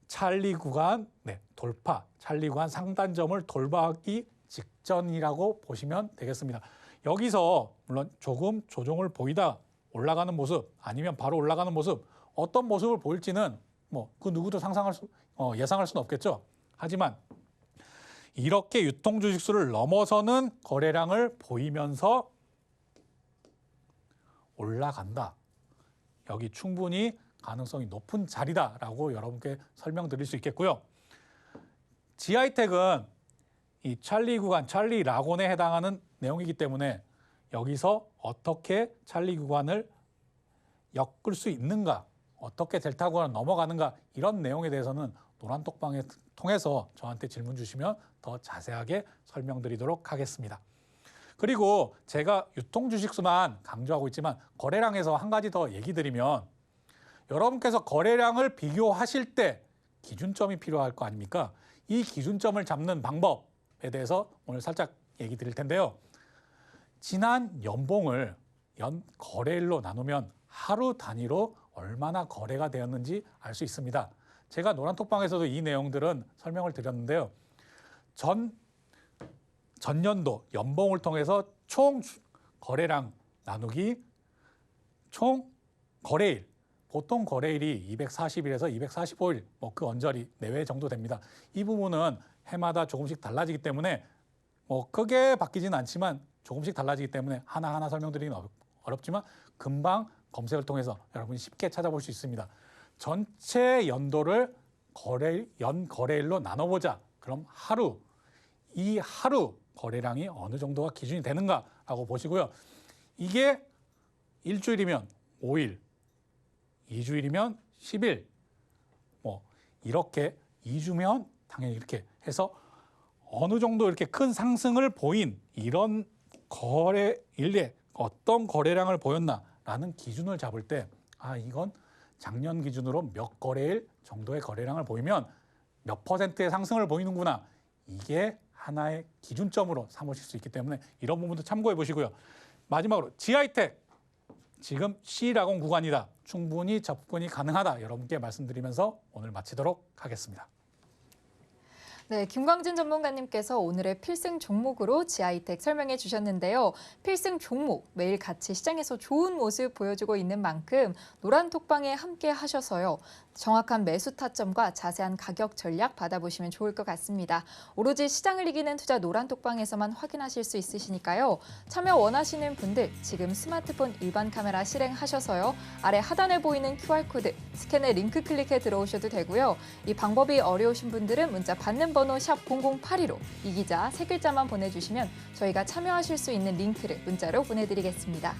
찰리 구간 돌파, 찰리 구간 상단점을 돌파하기 직전이라고 보시면 되겠습니다. 여기서 물론 조금 조정을 보이다 올라가는 모습 아니면 바로 올라가는 모습, 어떤 모습을 보일지는 그 누구도 예상할 수는 없겠죠. 하지만 이렇게 유통주식수를 넘어서는 거래량을 보이면서 올라간다. 여기 충분히 가능성이 높은 자리다라고 여러분께 설명드릴 수 있겠고요. 지하이텍은 이 찰리 구간, 찰리 라곤에 해당하는 내용이기 때문에 여기서 어떻게 찰리 구간을 엮을 수 있는가, 어떻게 델타 구간을 넘어가는가, 이런 내용에 대해서는 노란톡방을 통해서 저한테 질문 주시면 더 자세하게 설명드리도록 하겠습니다. 그리고 제가 유통주식수만 강조하고 있지만 거래량에서 한 가지 더 얘기 드리면, 여러분께서 거래량을 비교하실 때 기준점이 필요할 거 아닙니까? 이 기준점을 잡는 방법에 대해서 오늘 살짝 얘기 드릴 텐데요. 지난 연봉을 연 거래일로 나누면 하루 단위로 얼마나 거래가 되었는지 알 수 있습니다. 제가 노란톡방에서도 이 내용들은 설명을 드렸는데요. 전년도 연봉을 통해서 총 거래량 나누기 총 거래일, 보통 거래일이 240일에서 245일, 그 언저리 내외 정도 됩니다. 이 부분은 해마다 조금씩 달라지기 때문에 크게 바뀌지는 않지만 조금씩 달라지기 때문에 하나하나 설명드리긴 어렵지만 금방 검색을 통해서 여러분이 쉽게 찾아볼 수 있습니다. 전체 연도를 연 거래일로 나눠보자. 그럼 이 하루 거래량이 어느 정도가 기준이 되는가라고 보시고요. 이게 일주일이면 5일, 2주일이면 10일, 이렇게 2주면 당연히 이렇게 해서 어느 정도 이렇게 큰 상승을 보인 이런 거래일에 어떤 거래량을 보였나라는 기준을 잡을 때, 이건 작년 기준으로 몇 거래일 정도의 거래량을 보이면 몇 %의 상승을 보이는구나. 이게 하나의 기준점으로 삼으실 수 있기 때문에 이런 부분도 참고해 보시고요. 마지막으로 지하이텍, 지금 C라곤 구간이다. 충분히 접근이 가능하다. 여러분께 말씀드리면서 오늘 마치도록 하겠습니다.
네, 김광진 전문가님께서 오늘의 필승 종목으로 지하이텍 설명해 주셨는데요. 필승 종목 매일 같이 시장에서 좋은 모습 보여주고 있는 만큼 노란톡방에 함께 하셔서요. 정확한 매수 타점과 자세한 가격 전략 받아보시면 좋을 것 같습니다. 오로지 시장을 이기는 투자 노란톡방에서만 확인하실 수 있으시니까요. 참여 원하시는 분들 지금 스마트폰 일반 카메라 실행하셔서요. 아래 하단에 보이는 QR코드 스캔에 링크 클릭해 들어오셔도 되고요. 이 방법이 어려우신 분들은 문자 받는 번호 샵 0082로 이 기자 세 글자만 보내주시면 저희가 참여하실 수 있는 링크를 문자로 보내드리겠습니다.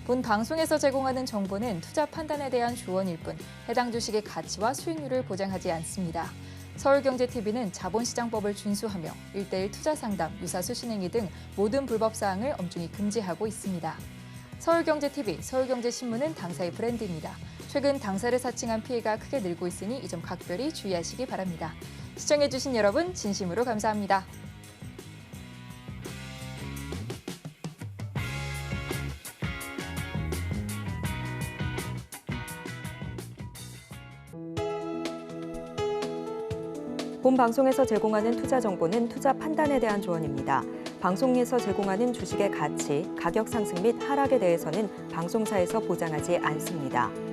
본 방송에서 제공하는 정보는 투자 판단에 대한 조언일 뿐 해당 주식의 가치와 수익률을 보장하지 않습니다. 서울경제TV는 자본시장법을 준수하며 1:1 투자 상담, 유사수 신행위 등 모든 불법 사항을 엄중히 금지하고 있습니다. 서울경제TV, 서울경제신문은 당사의 브랜드입니다. 최근 당사를 사칭한 피해가 크게 늘고 있으니 이 점 각별히 주의하시기 바랍니다. 시청해주신 여러분 진심으로 감사합니다.
본 방송에서 제공하는 투자 정보는 투자 판단에 대한 조언입니다. 방송에서 제공하는 주식의 가치, 가격 상승 및 하락에 대해서는 방송사에서 보장하지 않습니다.